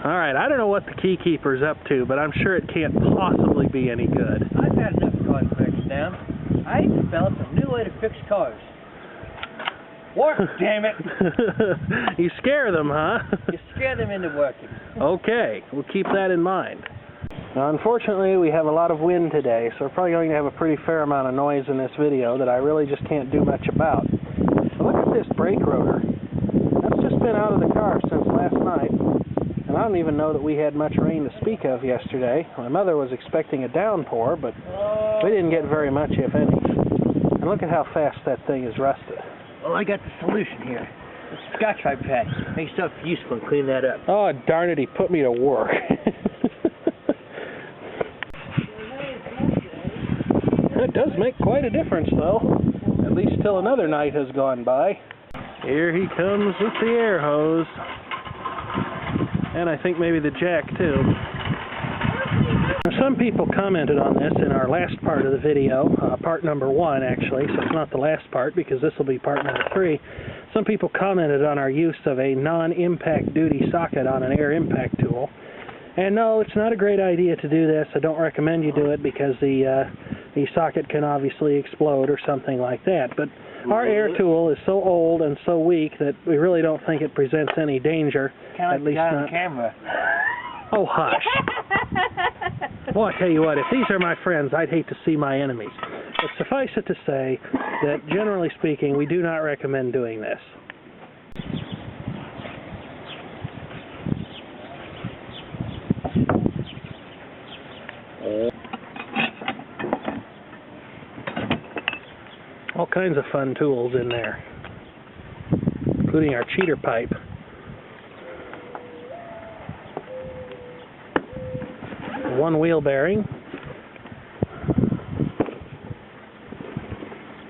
Alright, I don't know what the keykeeper's up to, but I'm sure it can't possibly be any good. I've had enough cars breaking down. I developed a new way to fix cars. Work, damn it! You scare them, huh? You scare them into working. Okay, we'll keep that in mind. Now, unfortunately, we have a lot of wind today, so we're probably going to have a pretty fair amount of noise in this video that I really just can't do much about. So look at this brake rotor. That's just been out of the car since last night, and I don't even know that we had much rain to speak of yesterday. My mother was expecting a downpour, but we didn't get very much, if any. And look at how fast that thing is rusted. Well, I got the solution here. It's Scotch-Brite pad. Make stuff useful and clean that up. Oh, darn it, he put me to work. That does make quite a difference, though. At least till another night has gone by. Here he comes with the air hose. And I think maybe the jack, too. Some people commented on this in our last part of the video, part number 1 actually, so it's not the last part because this will be part number 3. Some people commented on our use of a non-impact duty socket on an air impact tool. And no, it's not a great idea to do this. I don't recommend you do it because the socket can obviously explode or something like that. But our air tool is so old and so weak that we really don't think it presents any danger. Kind of like the guy on the camera. Oh, hush. Well, I tell you what, if these are my friends, I'd hate to see my enemies. But suffice it to say that, generally speaking, we do not recommend doing this. All kinds of fun tools in there, including our cheater pipe. One wheel bearing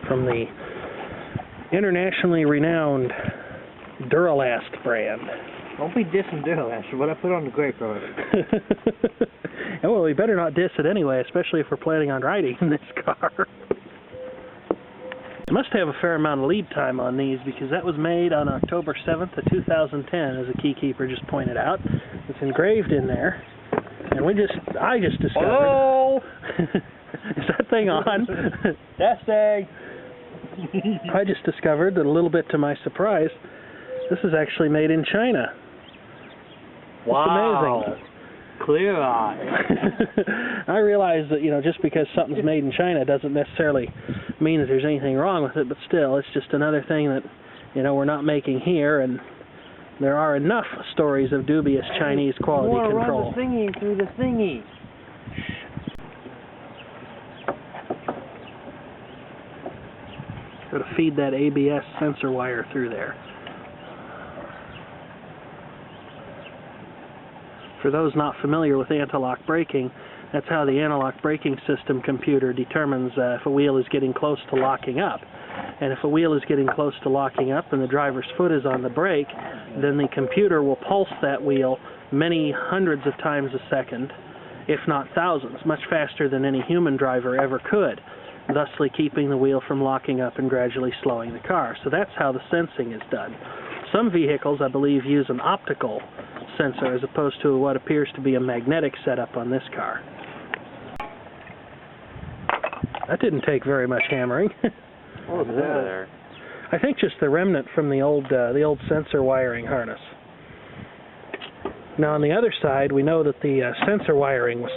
from the internationally renowned Duralast brand. Don't be dissing Duralast, what I put on the grape rotor. Well, we better not diss it anyway, especially if we're planning on riding in this car. It must have a fair amount of lead time on these because that was made on October 7th of 2010, as a keykeeper just pointed out. It's engraved in there. And I just discovered... Hello? Is that thing on? Testing. I just discovered that, a little bit to my surprise, this is actually made in China. Wow. It's amazing. Clear eye. I realize that, just because something's made in China doesn't necessarily mean that there's anything wrong with it, but still, it's just another thing that, we're not making here, and there are enough stories of dubious Chinese quality control. Run the thingy through the thingy. Got to feed that ABS sensor wire through there. For those not familiar with anti-lock braking, that's how the anti-lock braking system computer determines if a wheel is getting close to locking up. And if a wheel is getting close to locking up and the driver's foot is on the brake, then the computer will pulse that wheel many hundreds of times a second, if not thousands, much faster than any human driver ever could, thusly keeping the wheel from locking up and gradually slowing the car. So that's how the sensing is done. Some vehicles, I believe, use an optical sensor as opposed to what appears to be a magnetic setup on this car. That didn't take very much hammering. What was that there? I think just the remnant from the old sensor wiring harness. Now on the other side, we know that the sensor wiring was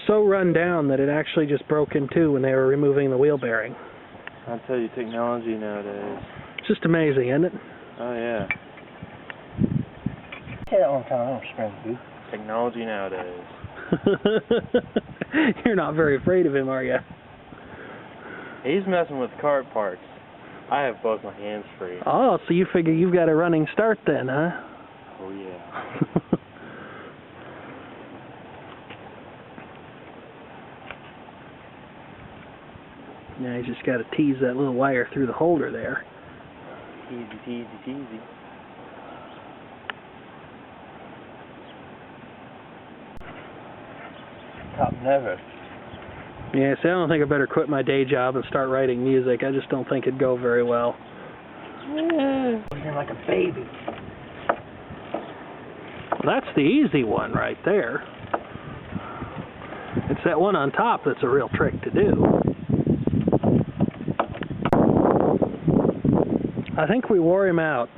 so run down that it actually just broke in two when they were removing the wheel bearing. I'll tell you, technology nowadays. It's just amazing, isn't it? Oh yeah. Say that one time, I don't spring you. Technology nowadays. You're not very afraid of him, are you? He's messing with car parts. I have both my hands free. Oh, so you figure you've got a running start then, huh? Oh yeah. Yeah, you just got to tease that little wire through the holder there. Easy, teasy, teasy. Top never. Yeah, see, I don't think I better quit my day job and start writing music. I just don't think it'd go very well. You're like a baby. That's the easy one right there. It's that one on top that's a real trick to do. I think we wore him out.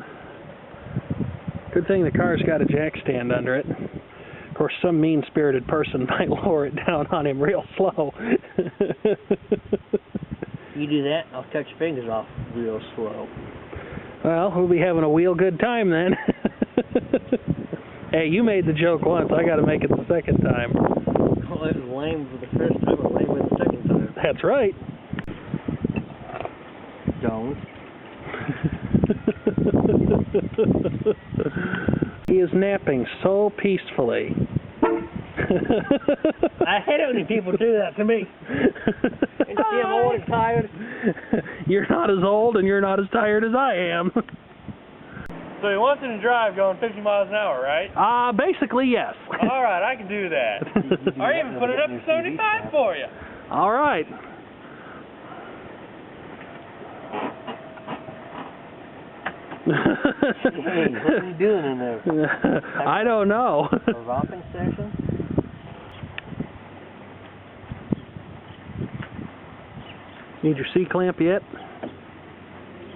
Good thing the car's got a jack stand under it. Of course, some mean-spirited person might lower it down on him real slow. You do that, I'll cut your fingers off real slow. Well, we'll be having a real good time then. Hey, you made the joke once. I got to make it the second time. Well, it was lame for the first time and lame for the second time. That's right. Don't. He is napping so peacefully. I hate it when people do that to me. And see, I'm old and tired. You're not as old and you're not as tired as I am. So he wants you to drive going 50 miles an hour, right? Basically, yes. All right, I can do that. Or even put it up to 75 for you. All right. Hey, what are you doing in there? I don't know. A romping session? Need your C-clamp yet?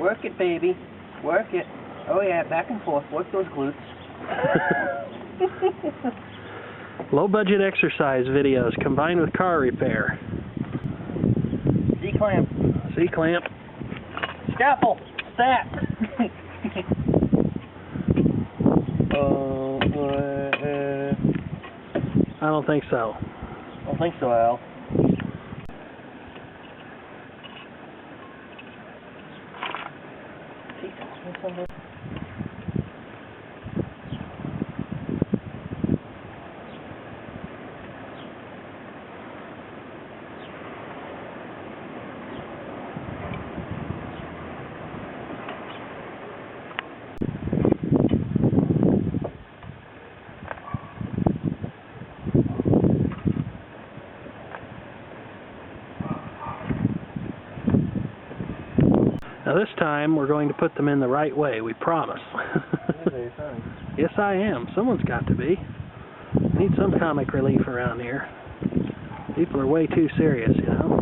Work it, baby. Work it. Oh yeah, back and forth. Work those glutes. Low-budget exercise videos combined with car repair. C-clamp. C-clamp. Scalpel. Stat. I don't think so. I don't think so, Al. Now this time we're going to put them in the right way, we promise. Yes, I am. Someone's got to be. Need some comic relief around here. People are way too serious, you know.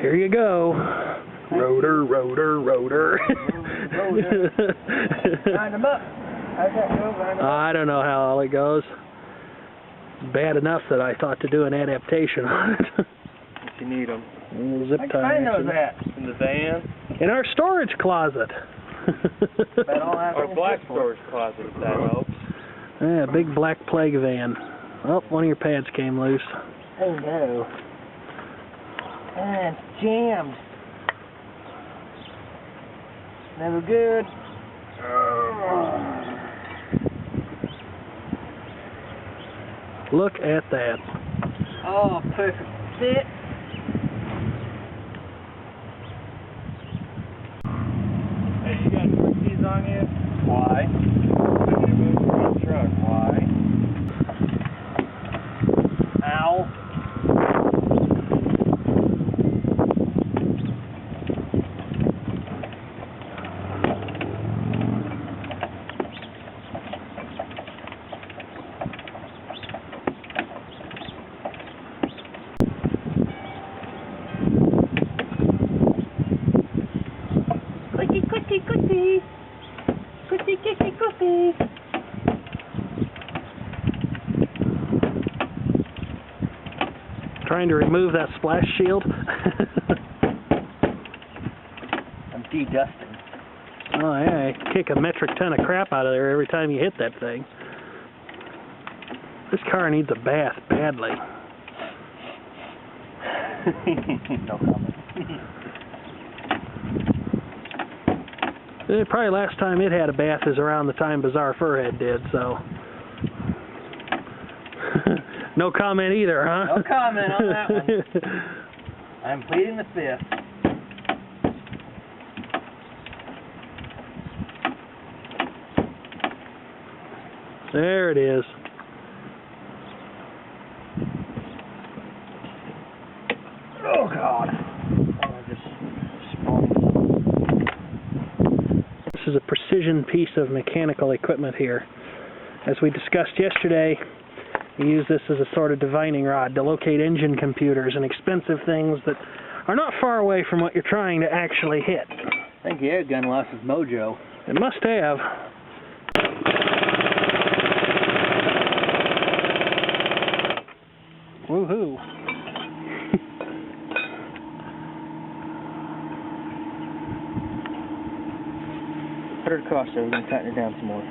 Here you go. Rotor, rotor, rotor. Wind them up. How's that go? Wind them up. I don't know how all it goes. Bad enough that I thought to do an adaptation on it. If you need them. Zip tie I know action. that. In the van? In our storage closet. About all that Or whole black shit. storage closet, if that helps. Yeah, big black plague van. Oh, one of your pads came loose. Oh no. Ah, it's jammed. Never good. Look at that. Oh, perfect fit. Hey, you got quick keys on you? Why? If you move around the truck. Why? Ow. Quickie. Quickie. Trying to remove that splash shield. I'm de-dusting. Oh yeah, you kick a metric ton of crap out of there every time you hit that thing. This car needs a bath badly. No comment. Probably last time it had a bath is around the time Bizarre Furhead did, so. No comment either, huh? No comment on that one. I'm pleading the fifth. There it is. Oh God. Oh, I just spawned. is a precision piece of mechanical equipment here. As we discussed yesterday, you use this as a sort of divining rod to locate engine computers and expensive things that are not far away from what you're trying to actually hit. I think the air gun lost its mojo. It must have. Woohoo. Put her across there, we're going to tighten her down some more.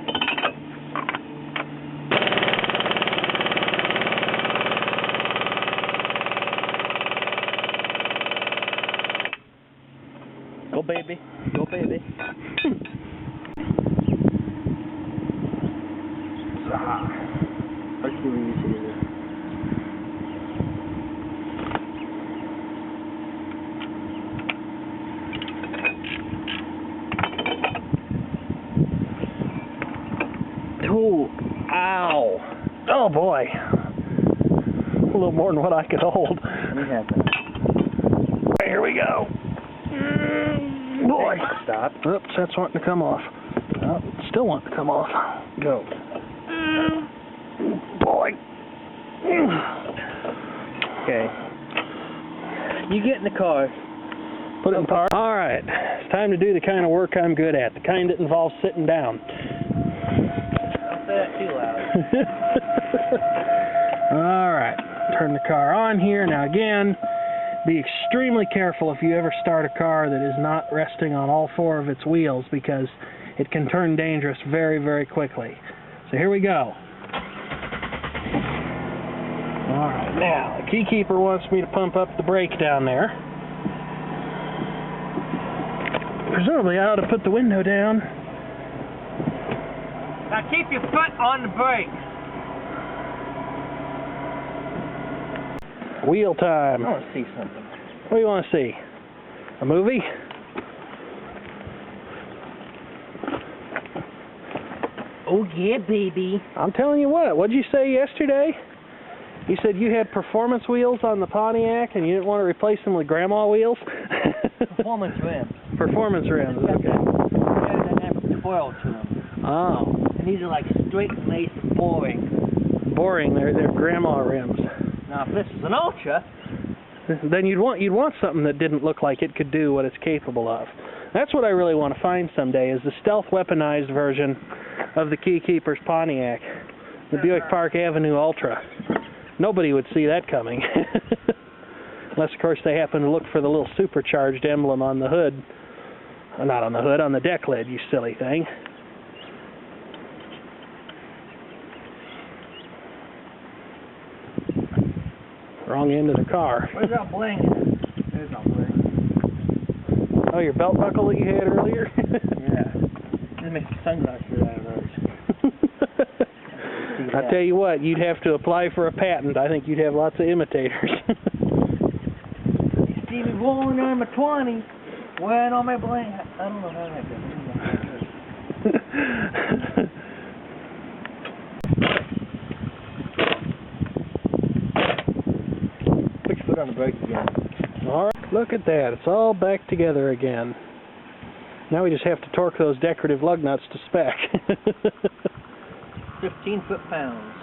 Go baby, go baby. Hercules here. Oh, ow. Oh boy. A little more than what I could hold. Let me have that. Here we go. Boy. Stop. Oops, that's wanting to come off. Oh, still wanting to come off. Go. Boy. Okay. You get in the car. Put it in park. All right. It's time to do the kind of work I'm good at, the kind that involves sitting down. Don't say that too loud. All right. Turn the car on here. Now again, be extremely careful if you ever start a car that is not resting on all four of its wheels, because it can turn dangerous very, very quickly. So here we go. All right, now the key keeper wants me to pump up the brake down there. Presumably I ought to put the window down. Now keep your foot on the brake. Wheel time. I want to see something. What do you want to see? A movie? Oh yeah, baby. I'm telling you what. What'd you say yesterday? You said you had performance wheels on the Pontiac and you didn't want to replace them with grandma wheels? Performance rims. Performance rims, okay. Yeah, they have spoiled to them. Oh. And these are like straight laced boring. Boring. They're grandma rims. Now if this is an Ultra, then you'd want something that didn't look like it could do what it's capable of. That's what I really want to find someday, is the stealth weaponized version of the Keykeeper's Pontiac, the Buick Park Avenue Ultra. Nobody would see that coming. Unless, of course, they happen to look for the little supercharged emblem on the hood. Not on the hood, on the deck lid, you silly thing. Wrong end of the car. where's that bling? There's no bling. Oh, your belt buckle that you had earlier? Yeah. Let me make sunglasses out of those. I tell you what, you'd have to apply for a patent. I think you'd have lots of imitators. You see me rolling on my 20, wearing all my bling. I don't know how that goes. Put your foot on the brake again. All right, look at that. It's all back together again. Now we just have to torque those decorative lug nuts to spec. 15 foot-pounds.